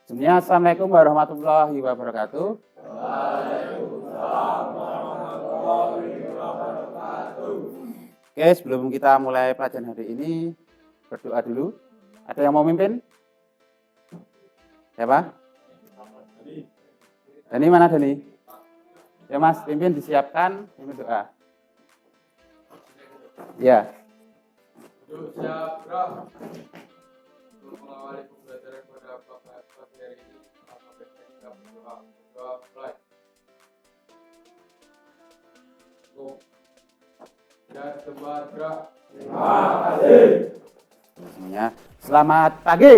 Semuanya assalamualaikum warahmatullahi wabarakatuh. Oke, sebelum kita mulai pelajaran hari ini, berdoa dulu. Ada yang mau mimpin? Siapa? Dani mana Dani? Ya Mas, pimpin disiapkan, pimpin doa. Ya. Mengawali pembelajaran pada pagi hari ini, apabila kita berdoa mulai. Dan sebar gerak. Terima kasih. Semuanya selamat pagi.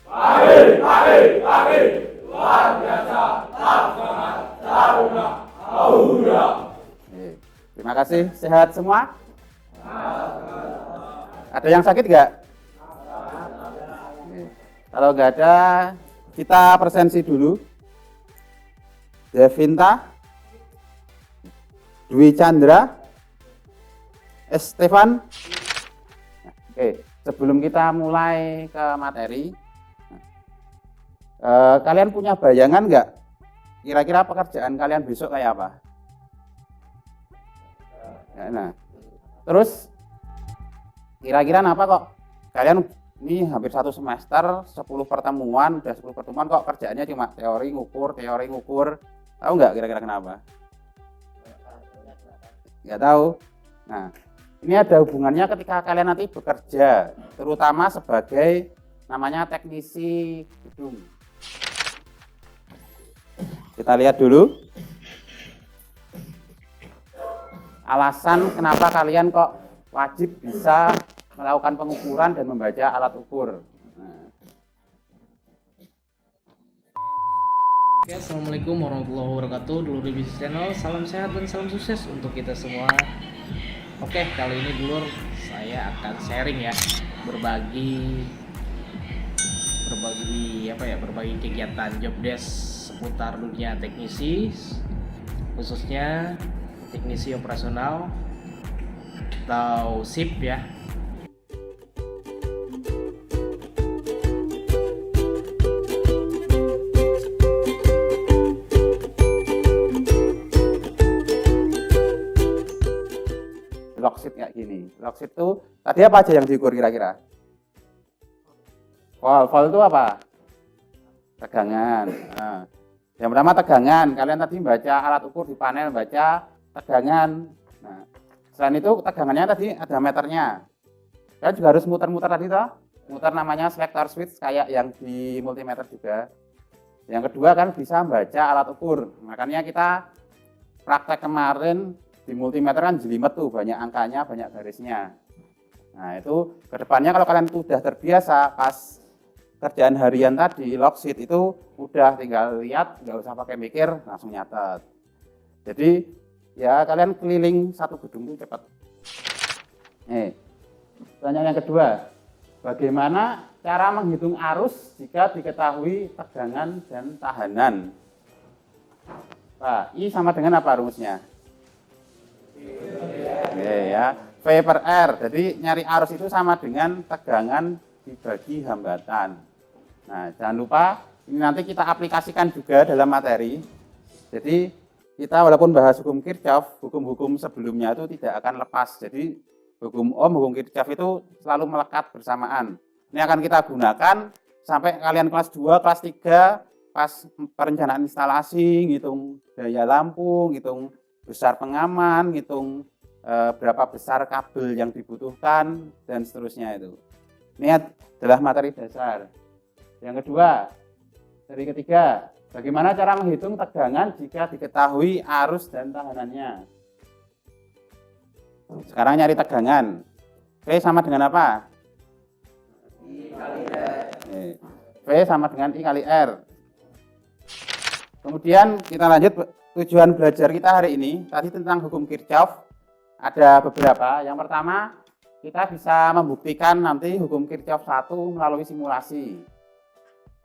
Pagi. Luar biasa. Semangat. Taruna. Aura. Terima kasih. Sehat semua? Ada yang sakit nggak? Kalau nggak ada, kita presensi dulu. Devinta, Dwi Chandra, Stefan. Oke, sebelum kita mulai ke materi, kalian punya bayangan nggak? Kira-kira pekerjaan kalian besok kayak apa? Nah, terus kira-kira apa kok kalian ini hampir satu semester, 10 pertemuan, udah 10 pertemuan kok kerjaannya cuma teori ngukur. Tahu nggak kira-kira kenapa? Nggak tahu. Nah, ini ada hubungannya ketika kalian nanti bekerja, terutama sebagai namanya teknisi gedung. Kita lihat dulu alasan kenapa kalian kok wajib bisa melakukan pengukuran dan membaca alat ukur. Oke, assalamualaikum warahmatullahi wabarakatuh. Dulur Bisnis Channel, salam sehat dan salam sukses untuk kita semua. Oke, kali ini Dulur saya akan sharing ya, berbagi kegiatan job desk seputar dunia teknisi, khususnya teknisi operasional atau SIP ya. Logsheet kayak gini. Logsheet itu tadi apa aja yang diukur kira-kira? Vol itu apa? Tegangan. Nah, yang pertama tegangan. Kalian tadi baca alat ukur di panel, baca tegangan. Nah, selain itu tegangannya tadi ada meternya. Kalian juga harus muter-muter tadi toh. Muter namanya selector switch kayak yang di multimeter juga. Yang kedua kan bisa baca alat ukur. Makanya kita praktek kemarin di multimeter kan jelimet tuh, banyak angkanya, banyak garisnya. Nah itu kedepannya kalau kalian sudah terbiasa pas kerjaan harian tadi, logsheet itu udah tinggal lihat, nggak usah pakai mikir, langsung nyatet. Jadi ya kalian keliling satu gedung itu cepat. Pertanyaan yang kedua, bagaimana cara menghitung arus jika diketahui tegangan dan tahanan? Pak, I sama dengan apa rumusnya? Ya, V per R. Jadi nyari arus itu sama dengan tegangan dibagi hambatan. Nah, jangan lupa ini nanti kita aplikasikan juga dalam materi. Jadi kita walaupun bahas hukum Kirchhoff, hukum-hukum sebelumnya itu tidak akan lepas. Jadi hukum Ohm, hukum Kirchhoff itu selalu melekat bersamaan. Ini akan kita gunakan sampai kalian kelas 2, kelas 3 pas perencanaan instalasi, ngitung daya lampu, ngitung besar pengaman, ngitung berapa besar kabel yang dibutuhkan, dan seterusnya itu. Ini adalah materi dasar. Yang kedua, dari ketiga, bagaimana cara menghitung tegangan jika diketahui arus dan tahanannya? Sekarang nyari tegangan. V sama dengan apa? I kali R. V sama dengan I kali R. Kemudian kita lanjut. Tujuan belajar kita hari ini tadi tentang hukum Kirchhoff ada beberapa. Yang pertama, kita bisa membuktikan nanti hukum Kirchhoff 1 melalui simulasi.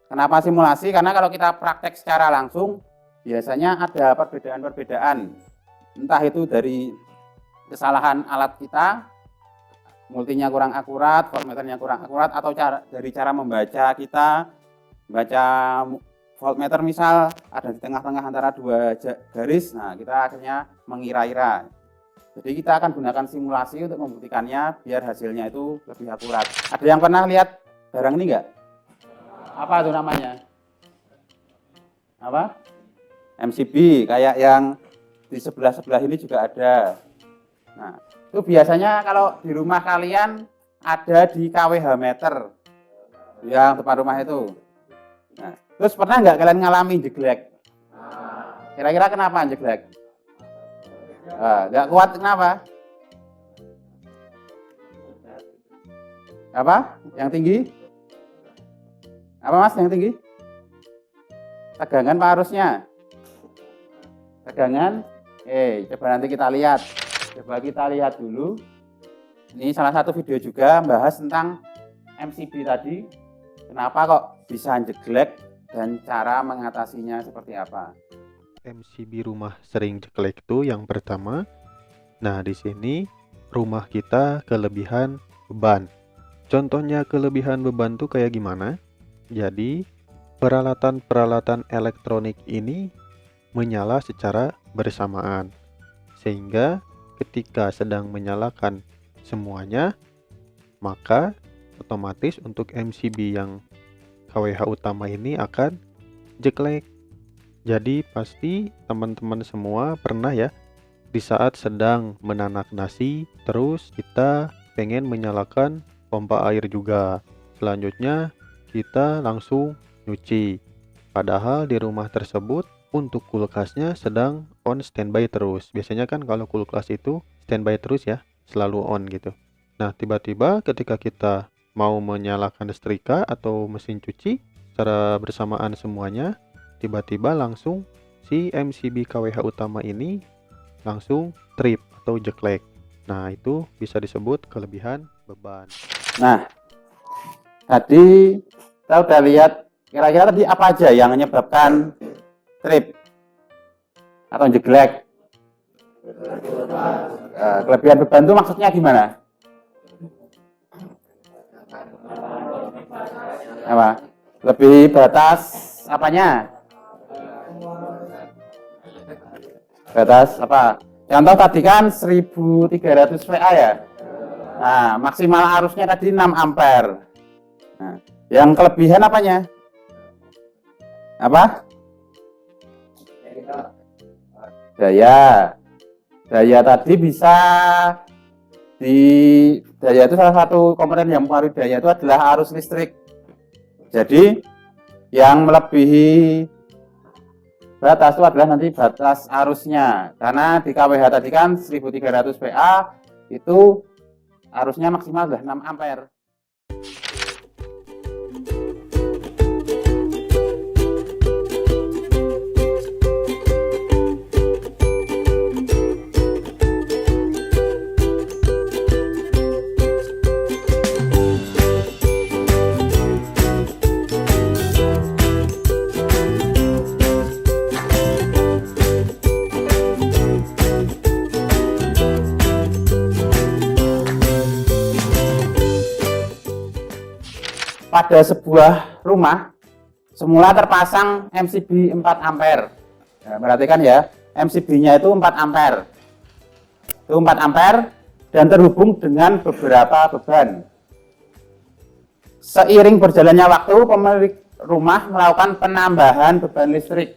Kenapa simulasi? Karena kalau kita praktek secara langsung, biasanya ada perbedaan-perbedaan. Entah itu dari kesalahan alat kita, multinya kurang akurat, voltmeternya kurang akurat, atau dari cara membaca kita, baca voltmeter misal ada di tengah-tengah antara dua garis, nah kita akhirnya mengira-ira. Jadi kita akan gunakan simulasi untuk membuktikannya biar hasilnya itu lebih akurat. Ada yang pernah lihat barang ini enggak? Apa itu namanya? Apa? MCB, kayak yang di sebelah-sebelah ini juga ada. Nah, itu biasanya kalau di rumah kalian ada di kWh meter yang depan rumah itu. Nah, terus pernah nggak kalian ngalami jeglek? Kira-kira kenapa jeglek? Nggak kuat kenapa? Apa? Yang tinggi? Apa mas yang tinggi? Tegangan pak arusnya? Tegangan? Coba nanti kita lihat. Coba kita lihat dulu. Ini salah satu video juga membahas tentang MCB tadi. Kenapa kok bisa jeglek dan cara mengatasinya seperti apa? MCB rumah sering jeglek itu yang pertama. Nah, di sini rumah kita kelebihan beban. Contohnya kelebihan beban tuh kayak gimana? Jadi, peralatan-peralatan elektronik ini menyala secara bersamaan. Sehingga ketika sedang menyalakan semuanya, maka otomatis untuk MCB yang kWh utama ini akan jeglek. Jadi pasti teman-teman semua pernah ya di saat sedang menanak nasi, terus kita pengen menyalakan pompa air juga. Selanjutnya kita langsung nyuci. Padahal di rumah tersebut untuk kulkasnya sedang on standby terus. Biasanya kan kalau kulkas itu standby terus ya, selalu on gitu. Nah, tiba-tiba ketika kita mau menyalakan setrika atau mesin cuci secara bersamaan semuanya, tiba-tiba langsung si MCB kWh utama ini langsung trip atau jeglek. Nah, itu bisa disebut kelebihan beban. Nah, tadi kita udah lihat kira-kira tadi apa aja yang menyebabkan trip atau jeglek. Kelebihan beban itu maksudnya gimana? Apa? Lebih batas apanya? Batas apa? Contoh tadi kan 1300 VA ya. Nah, maksimal arusnya tadi 6 ampere. Nah, yang kelebihan apanya? Apa? Daya. Daya tadi bisa daya itu salah satu komponen yang mempengaruhi daya itu adalah arus listrik. Jadi yang melebihi batas itu adalah nanti batas arusnya. Karena di kWh tadi kan 1300 VA itu arusnya maksimal adalah 6 ampere. Pada sebuah rumah semula terpasang MCB 4 ampere. Nah, perhatikan ya, MCB-nya itu 4 ampere. Itu 4 ampere dan terhubung dengan beberapa beban. Seiring berjalannya waktu, pemilik rumah melakukan penambahan beban listrik.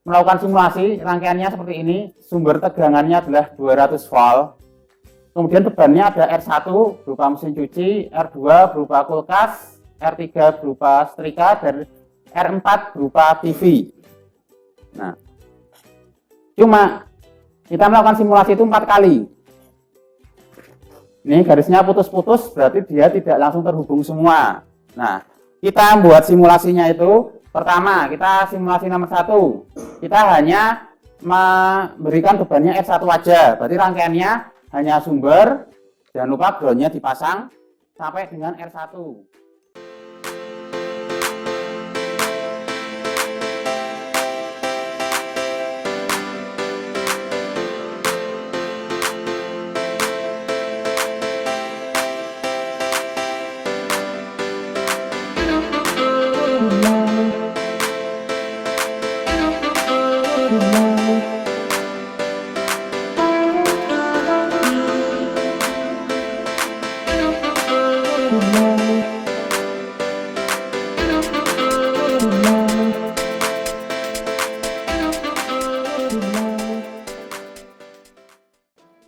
Melakukan simulasi, rangkaiannya seperti ini. Sumber tegangannya adalah 200 volt. Kemudian bebannya ada R1 berupa mesin cuci, R2 berupa kulkas, R3 berupa setrika, dan R4 berupa TV. Nah, cuma kita melakukan simulasi itu 4 kali. Ini garisnya putus-putus, berarti dia tidak langsung terhubung semua. Nah, kita buat simulasinya itu, pertama kita simulasi nomor 1. Kita hanya memberikan bebannya R1 aja, berarti rangkaiannya hanya sumber, jangan lupa groundnya dipasang sampai dengan R1.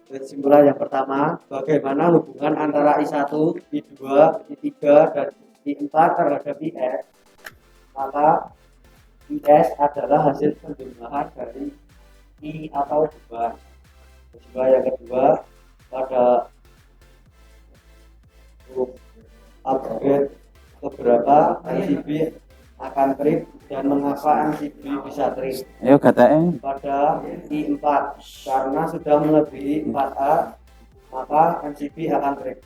Kesimpulan yang pertama, bagaimana hubungan antara I1, I2, I3, dan I4 terhadap IS? Maka IS adalah hasil penjumlahan dari I atau beban. Kesimpulan yang kedua, pada upgrade keberapa NCB akan trip dan mengapa NCB bisa trip? Ayo katakan. Pada I4 karena sudah melebihi 4A maka NCB akan trip.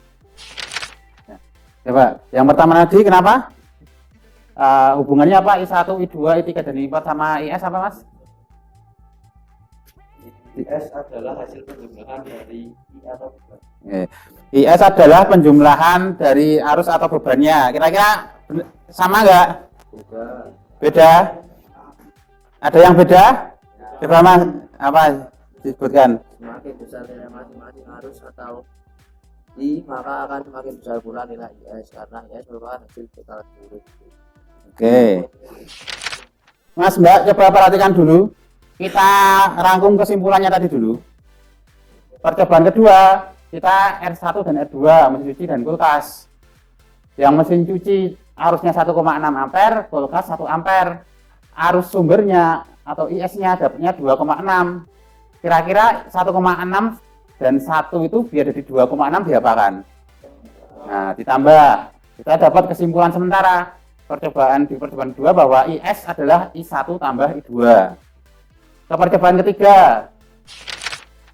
Coba, yang pertama tadi kenapa? Hubungannya apa? I1, I2, I3, dan I4 sama IS apa mas? IS adalah hasil penjumlahan dari I atau beban. IS adalah penjumlahan dari arus atau bebannya. Kira-kira sama nggak? Beda? Ada yang beda? Coba mas, apa disebutkan? Semakin besar nilai masing-masing arus atau I, maka akan semakin besar pula nilai IS karena IS merupakan hasil total seluruh. Oke. Mas Mbak, coba perhatikan dulu. Kita rangkum kesimpulannya tadi dulu. Percobaan kedua, kita R1 dan R2, mesin cuci dan kulkas. Yang mesin cuci arusnya 1,6 ampere, kulkas 1 ampere. Arus sumbernya atau IS-nya dapatnya 2,6. Kira-kira 1,6 dan 1 itu biar jadi 2,6 diapakan? Nah, ditambah. Kita dapat kesimpulan sementara. Percobaan di percobaan kedua bahwa IS adalah I1 tambah I2. Ke percobaan ketiga.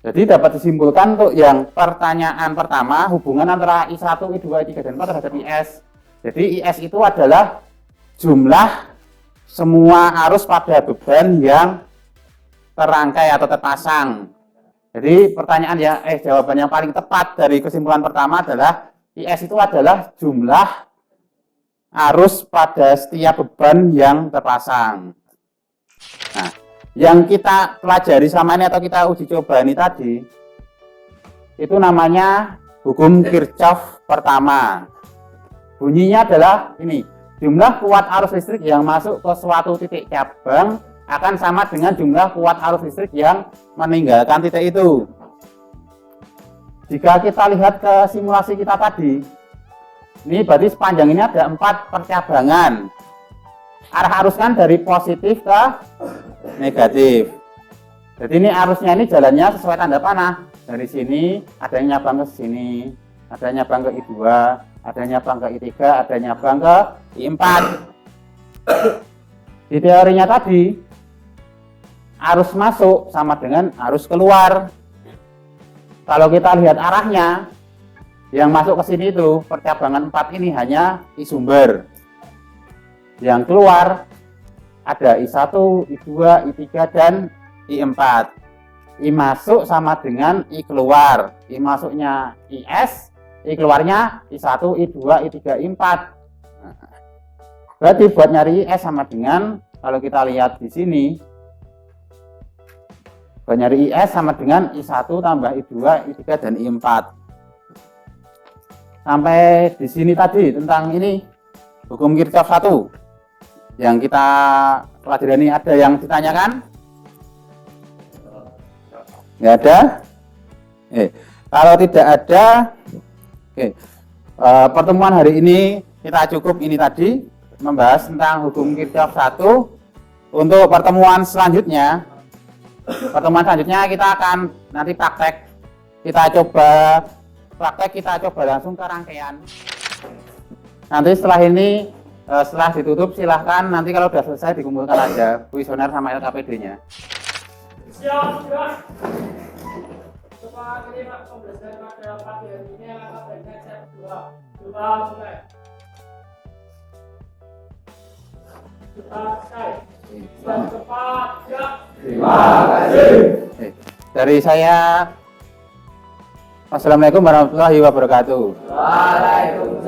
Jadi dapat disimpulkan untuk yang pertanyaan pertama, hubungan antara I1, I2, I3, dan I4 terhadap IS. Jadi IS itu adalah jumlah semua arus pada beban yang terangkai atau terpasang. Jadi pertanyaan jawaban yang paling tepat dari kesimpulan pertama adalah IS itu adalah jumlah arus pada setiap beban yang terpasang. Nah, yang kita pelajari sama ini atau kita uji coba ini tadi, itu namanya hukum Kirchhoff pertama. Bunyinya adalah ini, jumlah kuat arus listrik yang masuk ke suatu titik cabang akan sama dengan jumlah kuat arus listrik yang meninggalkan titik itu. Jika kita lihat ke simulasi kita tadi, ini berarti sepanjang ini ada 4 percabangan. Arah arus kan dari positif ke negatif. Jadi ini arusnya ini jalannya sesuai tanda panah. Dari sini ada yang nyabang ke sini, ada yang nyabang ke I2, ada yang nyabang ke I3, ada yang nyabang ke I4. Di teorinya tadi, arus masuk sama dengan arus keluar. Kalau kita lihat arahnya, yang masuk ke sini itu percabangan 4 ini hanya I sumber. Yang keluar ada I1, I2, I3, dan I4. I masuk sama dengan I keluar. I masuknya IS, I keluarnya I1, I2, I3, I4. Berarti buat nyari IS sama dengan, kalau kita lihat di sini, buat nyari IS sama dengan I1 tambah I2, I3, dan I4. Sampai di sini tadi tentang ini hukum Kirchhoff 1 yang kita pelajari. Ini ada yang ditanyakan? Nggak ada? Kalau tidak ada, pertemuan hari ini kita cukup ini tadi membahas tentang hukum Kirchhoff 1. Untuk pertemuan selanjutnya kita akan nanti praktek. Kita coba langsung ke rangkaian. Nanti setelah ini, setelah ditutup silahkan nanti kalau sudah selesai dikumpulkan aja kuesioner sama LKPD-nya. Siap. Coba terima pembelajaran pada pagi hari ini LKPD set 2. Coba mulai. Kita selesai. Dan cepat, ya. Terima kasih. Dari saya, Assalamualaikum warahmatullahi wabarakatuh. Waalaikumsalam.